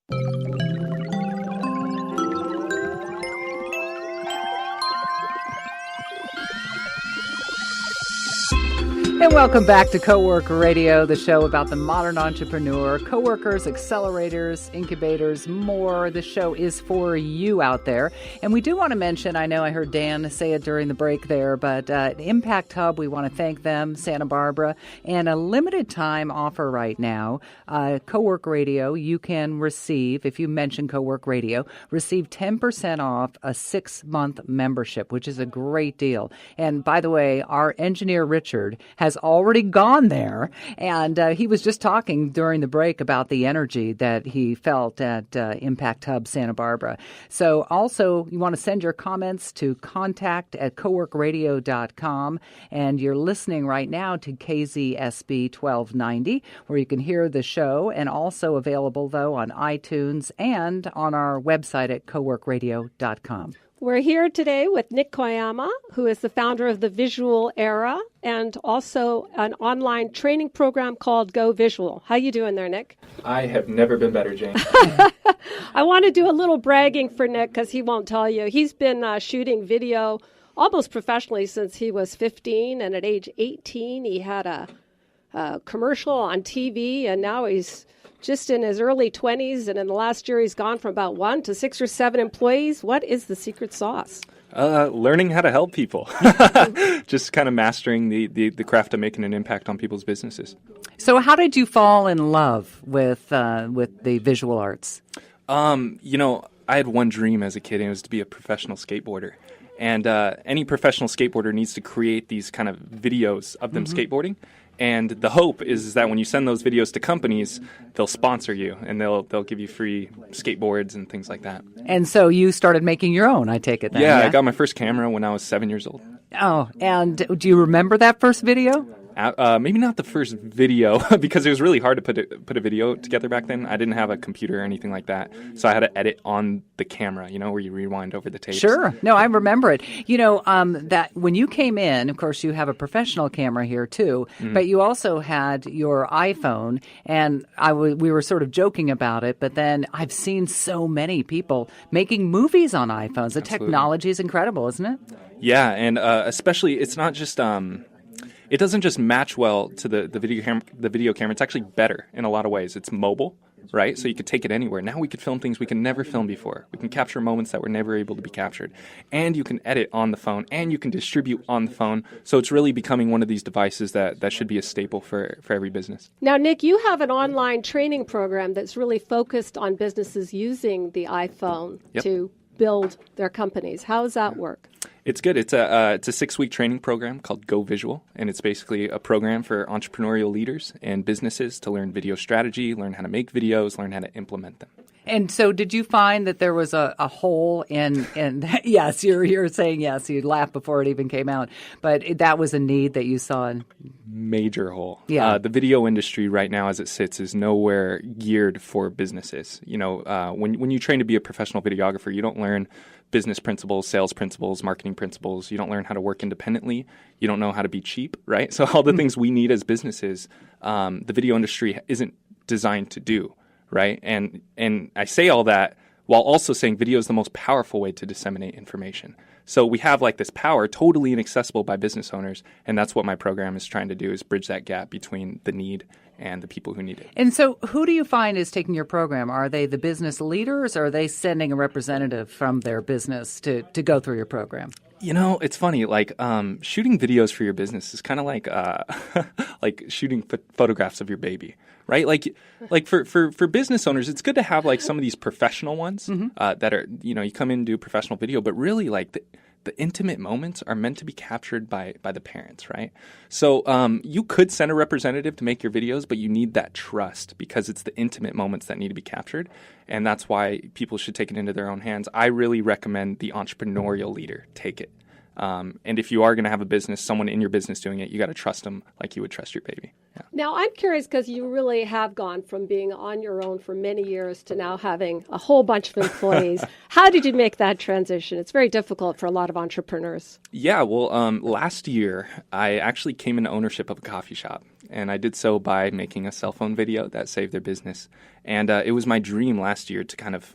And welcome back to Cowork Radio, the show about the modern entrepreneur, coworkers, accelerators, incubators, more. The show is for you out there. And we do want to mention, I know I heard Dan say it during the break there, but Impact Hub, we want to thank them, Santa Barbara, and a limited time offer right now. Cowork Radio, you can receive, if you mention Cowork Radio, receive 10% off a 6-month membership, which is a great deal. And by the way, our engineer, Richard, has already gone there, and he was just talking during the break about the energy that he felt at Impact Hub Santa Barbara. So also, you want to send your comments to contact@coworkradio.com, and you're listening right now to KZSB 1290, where you can hear the show, and also available, though, on iTunes and on our website at coworkradio.com. We're here today with Nik Koyama, who is the founder of the Visual Era and also an online training program called GoVisual. How you doing there, Nik? I have never been better, Jane. I want to do a little bragging for Nik because he won't tell you. He's been shooting video almost professionally since he was 15, and at age 18 he had a commercial on TV, and now he's just in his early 20s, and in the last year he's gone from about 1 to 6 or 7 employees. What is the secret sauce? Learning how to help people. Just kind of mastering the craft of making an impact on people's businesses. So how did you fall in love with the visual arts? I had one dream as a kid, and it was to be a professional skateboarder. And any professional skateboarder needs to create these kind of videos of them skateboarding. And the hope is that when you send those videos to companies, they'll sponsor you and they'll give you free skateboards and things like that. And so you started making your own, I take it then. Yeah, I got my first camera when I was 7 years old. Oh, and do you remember that first video? Maybe not the first video because it was really hard to put a video together back then. I didn't have a computer or anything like that, so I had to edit on the camera, where you rewind over the tapes. Sure. No, I remember it. That when you came in, of course, you have a professional camera here too, but you also had your iPhone, and we were sort of joking about it, but then I've seen so many people making movies on iPhones. The technology is incredible, isn't it? Yeah, and especially it's not just it doesn't just match well to the video camera. It's actually better in a lot of ways. It's mobile, right? So you could take it anywhere. Now we could film things we could never film before. We can capture moments that were never able to be captured. And you can edit on the phone, and you can distribute on the phone. So it's really becoming one of these devices that should be a staple for every business. Now, Nik, you have an online training program that's really focused on businesses using the iPhone to build their companies. How does that work? It's good. It's a 6-week training program called GoVisual, and it's basically a program for entrepreneurial leaders and businesses to learn video strategy, learn how to make videos, learn how to implement them. And so did you find that there was a hole in yes, you're saying yes, you laughed before it even came out, but that was a need that you saw? Major hole. Yeah. The video industry right now as it sits is nowhere geared for businesses. When you train to be a professional videographer, you don't learn business principles, sales principles, marketing principles. You don't learn how to work independently. You don't know how to be cheap, right? So all the things we need as businesses, the video industry isn't designed to do. Right. And I say all that while also saying video is the most powerful way to disseminate information. So we have like this power totally inaccessible by business owners. And that's what my program is trying to do, is bridge that gap between the need and the people who need it. And so who do you find is taking your program? Are they the business leaders, or are they sending a representative from their business to go through your program? It's funny. Like shooting videos for your business is kind of like like shooting photographs of your baby, right? Like for business owners, it's good to have like some of these professional ones that are you come in and do professional video, but really like the intimate moments are meant to be captured by the parents, right? So you could send a representative to make your videos, but you need that trust because it's the intimate moments that need to be captured. And that's why people should take it into their own hands. I really recommend the entrepreneurial leader take it. And if you are going to have a business, someone in your business doing it, you got to trust them like you would trust your baby. Yeah. Now, I'm curious because you really have gone from being on your own for many years to now having a whole bunch of employees. How did you make that transition? It's very difficult for a lot of entrepreneurs. Yeah, well, last year, I actually came into ownership of a coffee shop. and I did so by making a cell phone video that saved their business. And it was my dream last year to kind of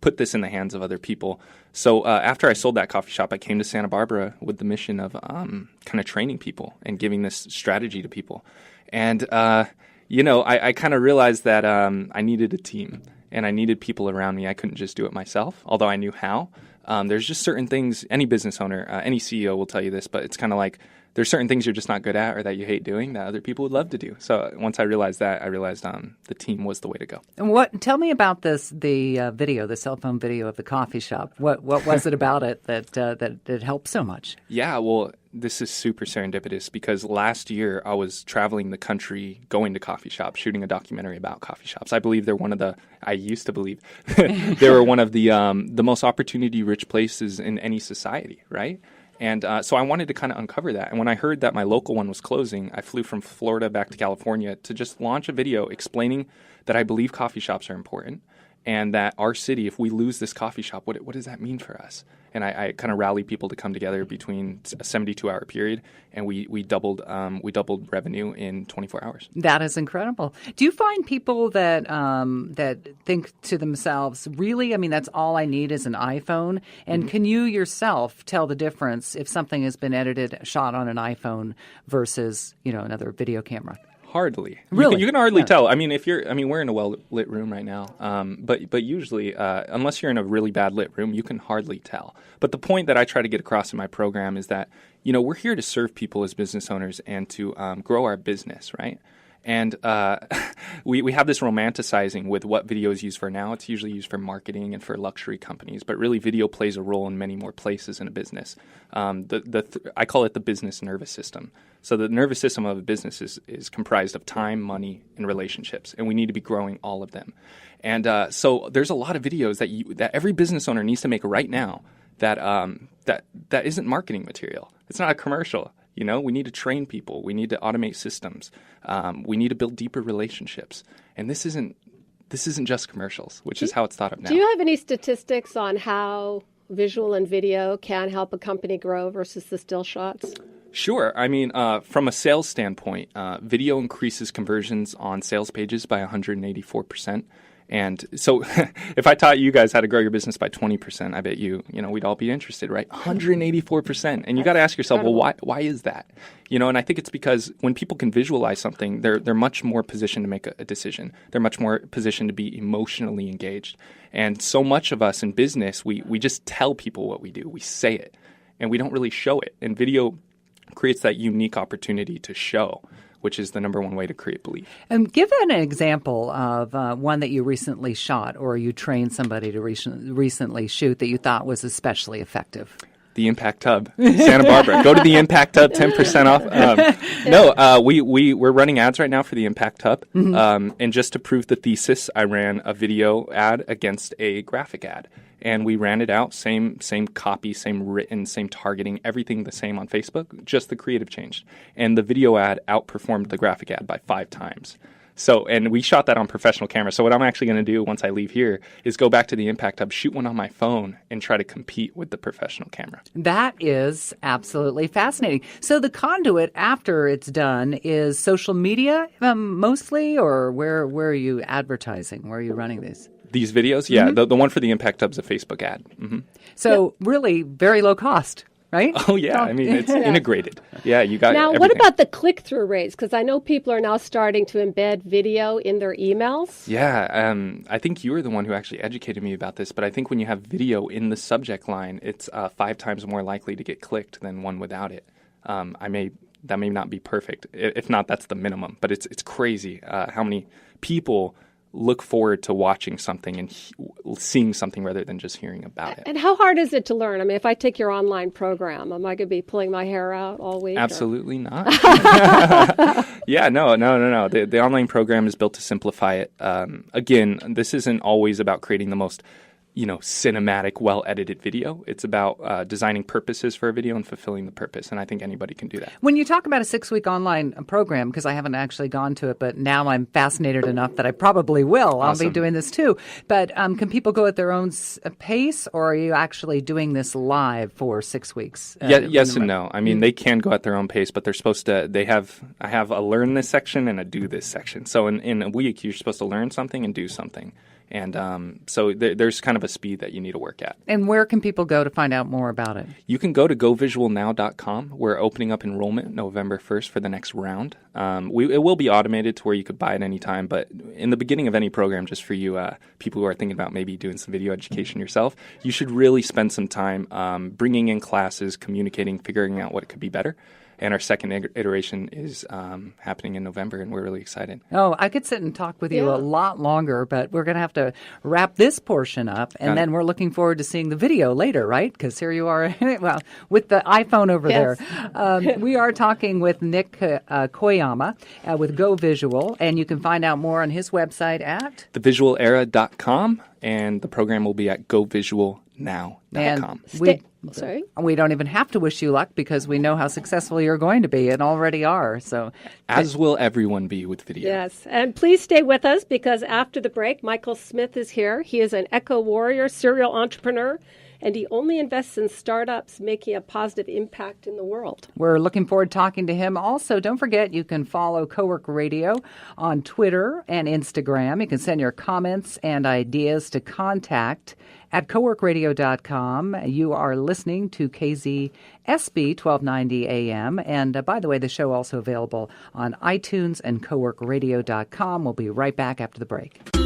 put this in the hands of other people. So after I sold that coffee shop, I came to Santa Barbara with the mission of kind of training people and giving this strategy to people. And, I kind of realized that I needed a team and I needed people around me. I couldn't just do it myself, although I knew how. There's just certain things, any business owner, any CEO will tell you this, but it's kind of like there's certain things you're just not good at or that you hate doing that other people would love to do. So once I realized that, I realized the team was the way to go. And tell me about the video, the cell phone video of the coffee shop. What was it about it that helped so much? Yeah, well, this is super serendipitous because last year I was traveling the country, going to coffee shops, shooting a documentary about coffee shops. I believe I used to believe they were one of the most opportunity-rich places in any society, right? And so I wanted to kind of uncover that. And when I heard that my local one was closing, I flew from Florida back to California to just launch a video explaining that I believe coffee shops are important and that our city, if we lose this coffee shop, what does that mean for us? And I kind of rallied people to come together between a 72-hour period, and we doubled revenue in 24 hours. That is incredible. Do you find people that think to themselves, really, I mean, that's all I need is an iPhone? And can you yourself tell the difference if something has been edited, shot on an iPhone versus, another video camera? Hardly. Really? You can hardly tell. I mean, we're in a well-lit room right now, but usually, unless you're in a really bad lit room, you can hardly tell. But the point that I try to get across in my program is that, we're here to serve people as business owners and to grow our business, right? And we have this romanticizing with what video is used for now. It's usually used for marketing and for luxury companies, but really video plays a role in many more places in a business. I call it the business nervous system. So the nervous system of a business is comprised of time, money, and relationships, and we need to be growing all of them. And so there's a lot of videos that every business owner needs to make right now that isn't marketing material. It's not a commercial. We need to train people. We need to automate systems. We need to build deeper relationships. And this isn't just commercials, which is how it's thought of now. Do you have any statistics on how visual and video can help a company grow versus the still shots? Sure. I mean, from a sales standpoint, video increases conversions on sales pages by 184%. And so if I taught you guys how to grow your business by 20%, I bet we'd all be interested, right? 184%. And you got to ask yourself, well, why is that? And I think it's because when people can visualize something, they're much more positioned to make a decision. They're much more positioned to be emotionally engaged. And so much of us in business, we just tell people what we do. We say it, and we don't really show it. And video creates that unique opportunity to show, which is the number one way to create belief. Give an example of one that you recently shot or you trained somebody to recently shoot that you thought was especially effective. The Impact Hub, Santa Barbara. Go to the Impact Hub, 10% off. We're running ads right now for the Impact Hub. And just to prove the thesis, I ran a video ad against a graphic ad. And we ran it out, same copy, same written, same targeting, everything the same on Facebook, just the creative changed. And the video ad outperformed the graphic ad by 5 times. So, and we shot that on professional camera. So what I'm actually going to do once I leave here is go back to the Impact Hub, shoot one on my phone, and try to compete with the professional camera. That is absolutely fascinating. So the conduit after it's done is social media mostly, or where are you advertising? Where are you running these? These videos? Yeah, the one for the Impact Hub is a Facebook ad. So really very low cost, right? Oh, yeah. I mean, it's integrated. Yeah, you got Now, everything. what about the click-through rates? Because I know people are now starting to embed video in their emails. Yeah, I think you were the one who actually educated me about this, but I think when you have video in the subject line, it's 5 times more likely to get clicked than one without it. That may not be perfect. If not, that's the minimum. But it's crazy how many people look forward to watching something and seeing something rather than just hearing about it. And how hard is it to learn? I mean, if I take your online program, am I going to be pulling my hair out all week? Absolutely not. Yeah, no. The online program is built to simplify it. Again, this isn't always about creating the most cinematic, well-edited video. It's about designing purposes for a video and fulfilling the purpose, and I think anybody can do that. When you talk about a 6-week online program, because I haven't actually gone to it, but now I'm fascinated enough that I probably will. Awesome. I'll be doing this too. But can people go at their own pace, or are you actually doing this live for 6 weeks? Yes and no. I mean, they can go at their own pace, but they're supposed to. I have a learn this section and a do this section. So in a week, you're supposed to learn something and do something. And so there's kind of a speed that you need to work at. And where can people go to find out more about it? You can go to govisualnow.com. We're opening up enrollment November 1st for the next round. It will be automated to where you could buy it anytime, but in the beginning of any program, just for you people who are thinking about maybe doing some video education yourself, you should really spend some time bringing in classes, communicating, figuring out what could be better. And our second iteration is happening in November, and we're really excited. Oh, I could sit and talk with you a lot longer, but we're going to have to wrap this portion up, and then we're looking forward to seeing the video later, right? Because here you are, well, with the iPhone over there. We are talking with Nik Koyama with GoVisual, and you can find out more on his website at thevisualera.com, and the program will be at govisualnow.com. And we don't even have to wish you luck because we know how successful you're going to be and already are. So, as will everyone be with video. Yes. And please stay with us because after the break, Michael Smith is here. He is an eco-warrior, serial entrepreneur, and he only invests in startups making a positive impact in the world. We're looking forward to talking to him. Also, don't forget you can follow Cowork Radio on Twitter and Instagram. You can send your comments and ideas to contact at coworkradio.com. You are listening to KZSB 1290 AM. And by the way, the show also available on iTunes and coworkradio.com. We'll be right back after the break.